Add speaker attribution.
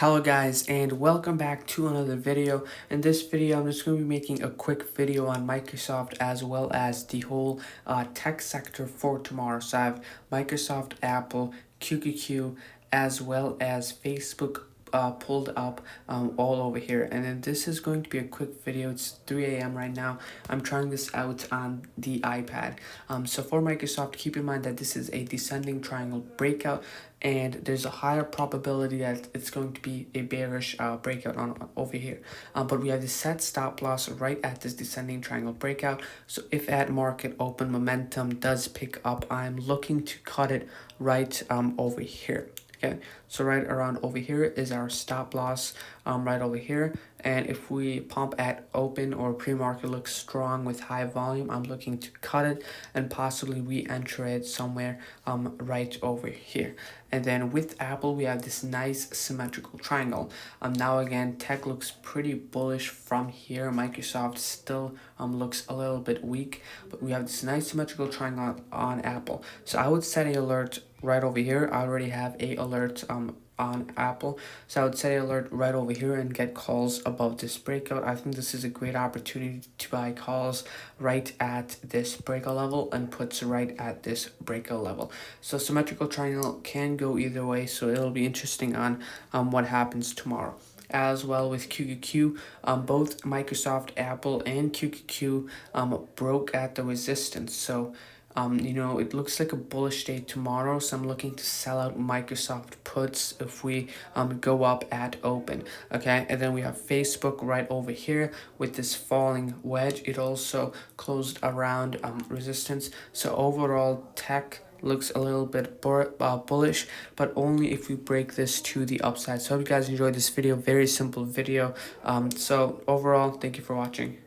Speaker 1: Hello guys, and welcome back to another video. In this video I'm just going to be making a quick video on Microsoft as well as the whole tech sector for tomorrow. So I have Microsoft, Apple, QQQ, as well as Facebook pulled up all over here, and then this is going to be a quick video. It's 3 a.m. right now. I'm trying this out on the iPad. So for Microsoft, keep in mind that this is a descending triangle breakout, and there's a higher probability that it's going to be a bearish breakout on over here. But we have the set stop loss right at this descending triangle breakout. So if at market open momentum does pick up, I'm looking to cut it right over here. Okay, so right around over here is our stop loss, right over here. And if we pump at open or pre-market looks strong with high volume, I'm looking to cut it and possibly re-enter it somewhere right over here. And then with Apple, we have this nice symmetrical triangle. Now again, tech looks pretty bullish from here. Microsoft still looks a little bit weak, but we have this nice symmetrical triangle on Apple. So I would set an alert right over here. I already have a alert on Apple, so I would set an alert right over here and get calls above this breakout. I think this is a great opportunity to buy calls right at this breakout level and puts right at this breakout level. So symmetrical triangle can go either way, so it'll be interesting on what happens tomorrow. As well with QQQ, both Microsoft, Apple, and QQQ broke at the resistance. So it looks like a bullish day tomorrow, so I'm looking to sell out Microsoft puts if we go up at open. Okay, and then we have Facebook right over here with this falling wedge. It also closed around resistance. So overall, tech looks a little bit bullish, but only if we break this to the upside. So I hope you guys enjoyed this video. Very simple video. So overall, thank you for watching.